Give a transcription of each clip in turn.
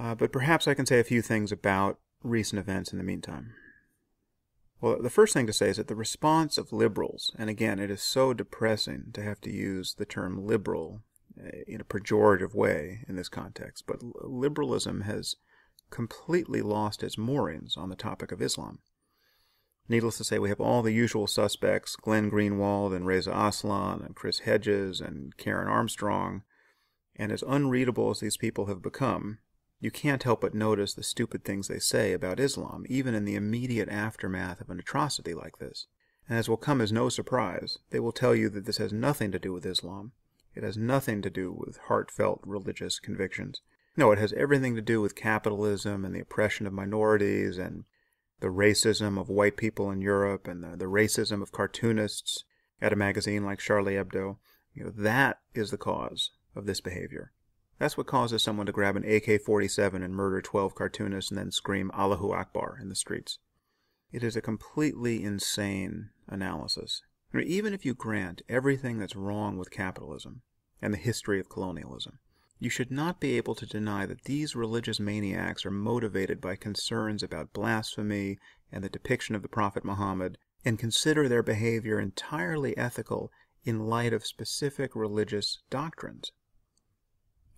But perhaps I can say a few things about recent events in the meantime. Well, the first thing to say is that the response of liberals, and again, it is so depressing to have to use the term liberal in a pejorative way in this context, but liberalism has completely lost its moorings on the topic of Islam. Needless to say, we have all the usual suspects, Glenn Greenwald and Reza Aslan and Chris Hedges and Karen Armstrong, and as unreadable as these people have become, you can't help but notice the stupid things they say about Islam, even in the immediate aftermath of an atrocity like this. And as will come as no surprise, they will tell you that this has nothing to do with Islam. It has nothing to do with heartfelt religious convictions. No, it has everything to do with capitalism and the oppression of minorities and the racism of white people in Europe and the racism of cartoonists at a magazine like Charlie Hebdo. That is the cause of this behavior. That's what causes someone to grab an AK-47 and murder 12 cartoonists and then scream Allahu Akbar in the streets. It is a completely insane analysis. Even if you grant everything that's wrong with capitalism and the history of colonialism, you should not be able to deny that these religious maniacs are motivated by concerns about blasphemy and the depiction of the Prophet Muhammad, and consider their behavior entirely ethical in light of specific religious doctrines.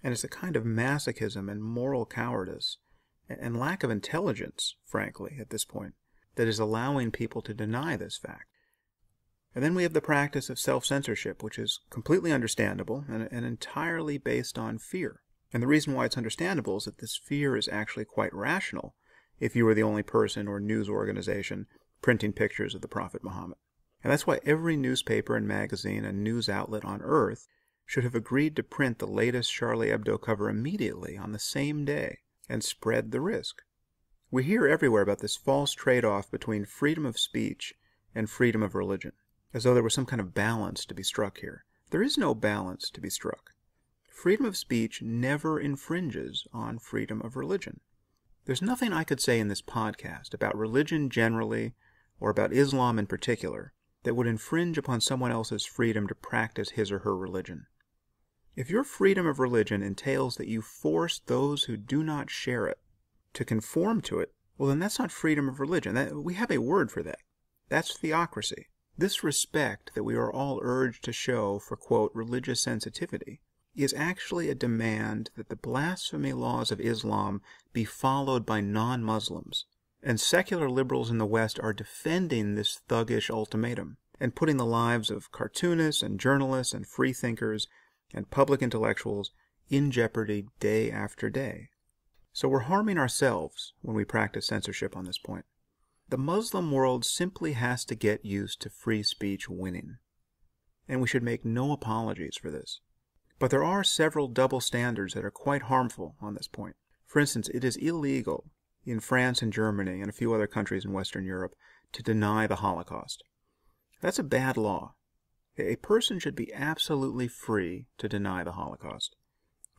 And it's a kind of masochism and moral cowardice and lack of intelligence, frankly, at this point, that is allowing people to deny this fact. And then we have the practice of self-censorship, which is completely understandable and entirely based on fear. And the reason why it's understandable is that this fear is actually quite rational if you were the only person or news organization printing pictures of the Prophet Muhammad. And that's why every newspaper and magazine and news outlet on earth should have agreed to print the latest Charlie Hebdo cover immediately on the same day and spread the risk. We hear everywhere about this false trade-off between freedom of speech and freedom of religion, as though there was some kind of balance to be struck here. There is no balance to be struck. Freedom of speech never infringes on freedom of religion. There's nothing I could say in this podcast about religion generally or about Islam in particular that would infringe upon someone else's freedom to practice his or her religion. If your freedom of religion entails that you force those who do not share it to conform to it, well, then that's not freedom of religion. We have a word for that. That's theocracy. This respect that we are all urged to show for, quote, religious sensitivity is actually a demand that the blasphemy laws of Islam be followed by non-Muslims. And secular liberals in the West are defending this thuggish ultimatum and putting the lives of cartoonists and journalists and freethinkers and public intellectuals in jeopardy day after day. So we're harming ourselves when we practice censorship on this point. The Muslim world simply has to get used to free speech winning, and we should make no apologies for this. But there are several double standards that are quite harmful on this point. For instance, it is illegal in France and Germany and a few other countries in Western Europe to deny the Holocaust. That's a bad law. A person should be absolutely free to deny the Holocaust,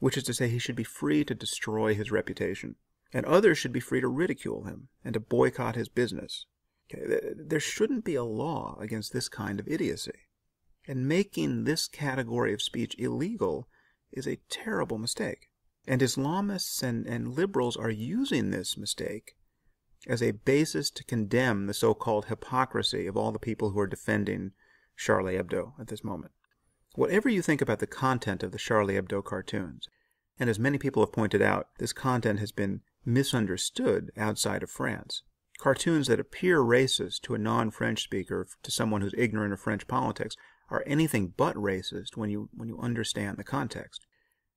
which is to say he should be free to destroy his reputation, and others should be free to ridicule him and to boycott his business. There shouldn't be a law against this kind of idiocy, and making this category of speech illegal is a terrible mistake. And Islamists and liberals are using this mistake as a basis to condemn the so-called hypocrisy of all the people who are defending Charlie Hebdo at this moment. Whatever you think about the content of the Charlie Hebdo cartoons, and as many people have pointed out, this content has been misunderstood outside of France. Cartoons that appear racist to a non-French speaker, to someone who's ignorant of French politics, are anything but racist when you understand the context.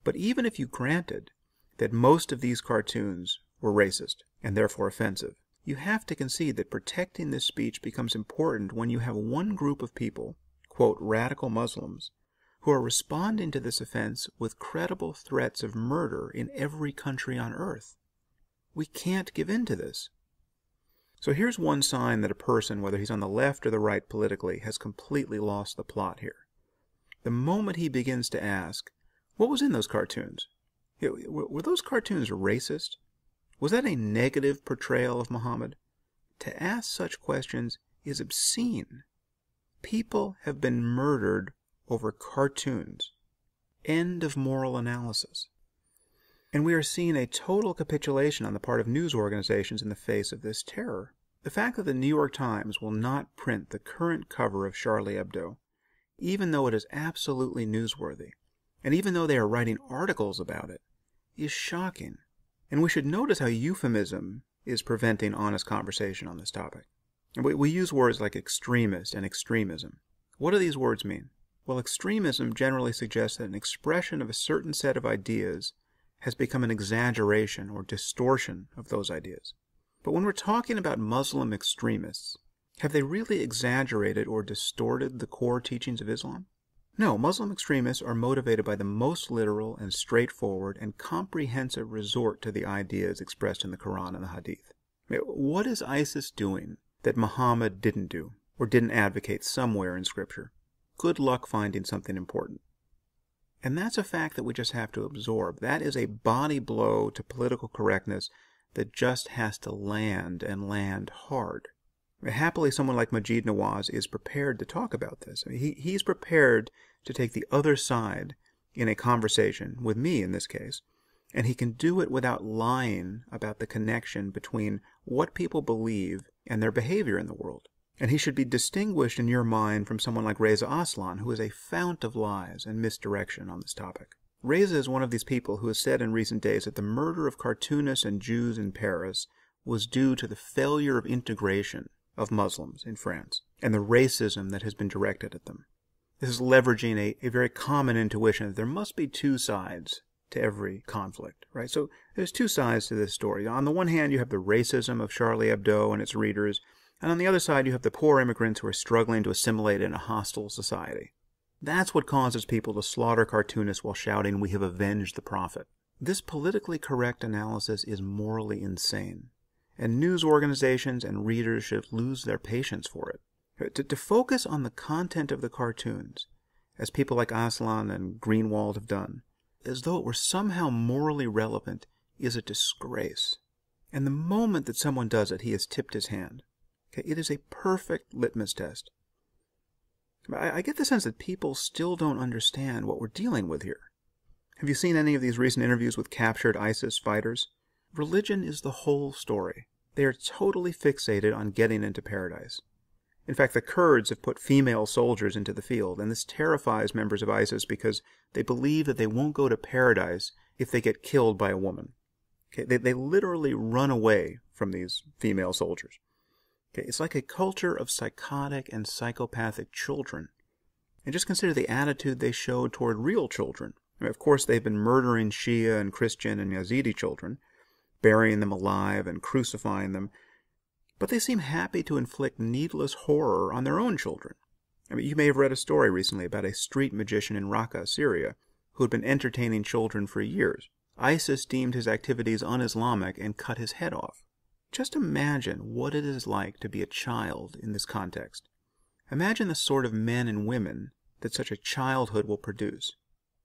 But even if you granted that most of these cartoons were racist and therefore offensive, you have to concede that protecting this speech becomes important when you have one group of people, quote, radical Muslims, who are responding to this offense with credible threats of murder in every country on earth. We can't give in to this. So here's one sign that a person, whether he's on the left or the right politically, has completely lost the plot here. The moment he begins to ask, what was in those cartoons? Were those cartoons racist? Was that a negative portrayal of Muhammad? To ask such questions is obscene. People have been murdered over cartoons. End of moral analysis. And we are seeing a total capitulation on the part of news organizations in the face of this terror. The fact that the New York Times will not print the current cover of Charlie Hebdo, even though it is absolutely newsworthy, and even though they are writing articles about it, is shocking. And we should notice how euphemism is preventing honest conversation on this topic. And we use words like extremist and extremism. What do these words mean? Well, extremism generally suggests that an expression of a certain set of ideas has become an exaggeration or distortion of those ideas. But when we're talking about Muslim extremists, have they really exaggerated or distorted the core teachings of Islam? No, Muslim extremists are motivated by the most literal and straightforward and comprehensive resort to the ideas expressed in the Quran and the Hadith. What is ISIS doing that Muhammad didn't do or didn't advocate somewhere in Scripture? Good luck finding something important. And that's a fact that we just have to absorb. That is a body blow to political correctness that just has to land and land hard. Happily, someone like Majid Nawaz is prepared to talk about this. He's prepared to take the other side in a conversation, with me in this case, and he can do it without lying about the connection between what people believe and their behavior in the world. And he should be distinguished in your mind from someone like Reza Aslan, who is a fount of lies and misdirection on this topic. Reza is one of these people who has said in recent days that the murder of cartoonists and Jews in Paris was due to the failure of integration of Muslims in France and the racism that has been directed at them. This is leveraging a very common intuition that there must be two sides to every conflict, right? So there's two sides to this story. On the one hand, you have the racism of Charlie Hebdo and its readers, and on the other side, you have the poor immigrants who are struggling to assimilate in a hostile society. That's what causes people to slaughter cartoonists while shouting, "We have avenged the Prophet." This politically correct analysis is morally insane, and news organizations and readers should lose their patience for it. To focus on the content of the cartoons, as people like Aslan and Greenwald have done, as though it were somehow morally relevant, is a disgrace. And the moment that someone does it, he has tipped his hand. It is a perfect litmus test. I get the sense that people still don't understand what we're dealing with here. Have you seen any of these recent interviews with captured ISIS fighters? Religion is the whole story. They are totally fixated on getting into paradise. In fact, the Kurds have put female soldiers into the field, and this terrifies members of ISIS because they believe that they won't go to paradise if they get killed by a woman. They literally run away from these female soldiers. It's like a culture of psychotic and psychopathic children. And just consider the attitude they showed toward real children. Of course, they've been murdering Shia and Christian and Yazidi children, burying them alive and crucifying them, but they seem happy to inflict needless horror on their own children. You may have read a story recently about a street magician in Raqqa, Syria, who had been entertaining children for years. ISIS deemed his activities un-Islamic and cut his head off. Just imagine what it is like to be a child in this context. Imagine the sort of men and women that such a childhood will produce.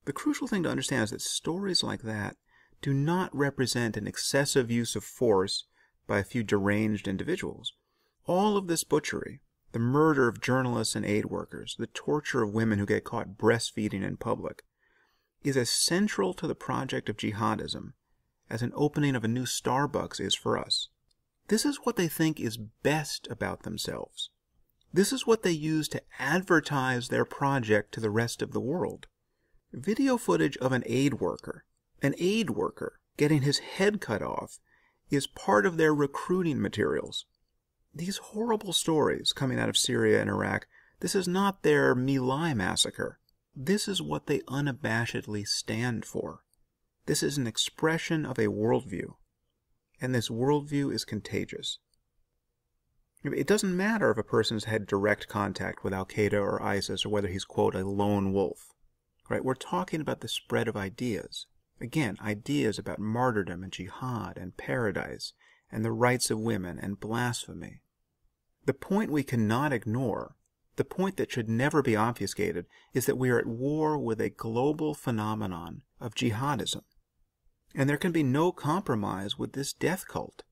The crucial thing to understand is that stories like that do not represent an excessive use of force by a few deranged individuals. All of this butchery, the murder of journalists and aid workers, the torture of women who get caught breastfeeding in public, is as central to the project of jihadism as an opening of a new Starbucks is for us. This is what they think is best about themselves. This is what they use to advertise their project to the rest of the world. Video footage of an aid worker getting his head cut off, is part of their recruiting materials. These horrible stories coming out of Syria and Iraq, this is not their My Lai massacre. This is what they unabashedly stand for. This is an expression of a worldview. And this worldview is contagious. It doesn't matter if a person's had direct contact with Al-Qaeda or ISIS or whether he's, quote, a lone wolf. Right? We're talking about the spread of ideas. Again, ideas about martyrdom and jihad and paradise and the rights of women and blasphemy. The point we cannot ignore, the point that should never be obfuscated, is that we are at war with a global phenomenon of jihadism. And there can be no compromise with this death cult.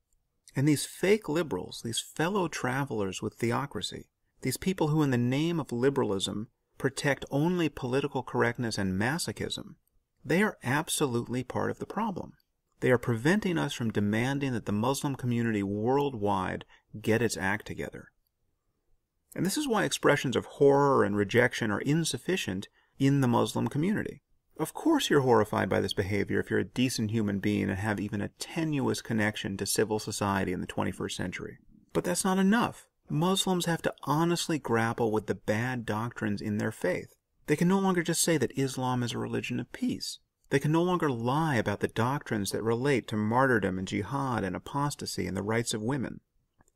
And these fake liberals, these fellow travelers with theocracy, these people who in the name of liberalism protect only political correctness and masochism, they are absolutely part of the problem. They are preventing us from demanding that the Muslim community worldwide get its act together. And this is why expressions of horror and rejection are insufficient in the Muslim community. Of course you're horrified by this behavior if you're a decent human being and have even a tenuous connection to civil society in the 21st century. But that's not enough. Muslims have to honestly grapple with the bad doctrines in their faith. They can no longer just say that Islam is a religion of peace. They can no longer lie about the doctrines that relate to martyrdom and jihad and apostasy and the rights of women.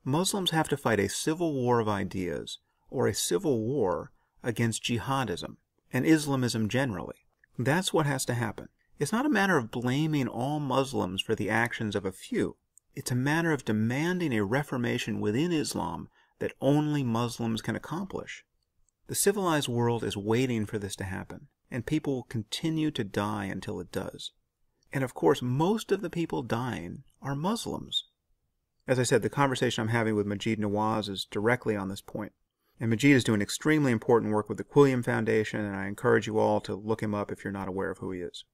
Muslims have to fight a civil war of ideas, or a civil war against jihadism and Islamism generally. That's what has to happen. It's not a matter of blaming all Muslims for the actions of a few. It's a matter of demanding a reformation within Islam that only Muslims can accomplish. The civilized world is waiting for this to happen, and people will continue to die until it does. And of course, most of the people dying are Muslims. As I said, the conversation I'm having with Maajid Nawaz is directly on this point. And Maajid is doing extremely important work with the Quilliam Foundation, and I encourage you all to look him up if you're not aware of who he is.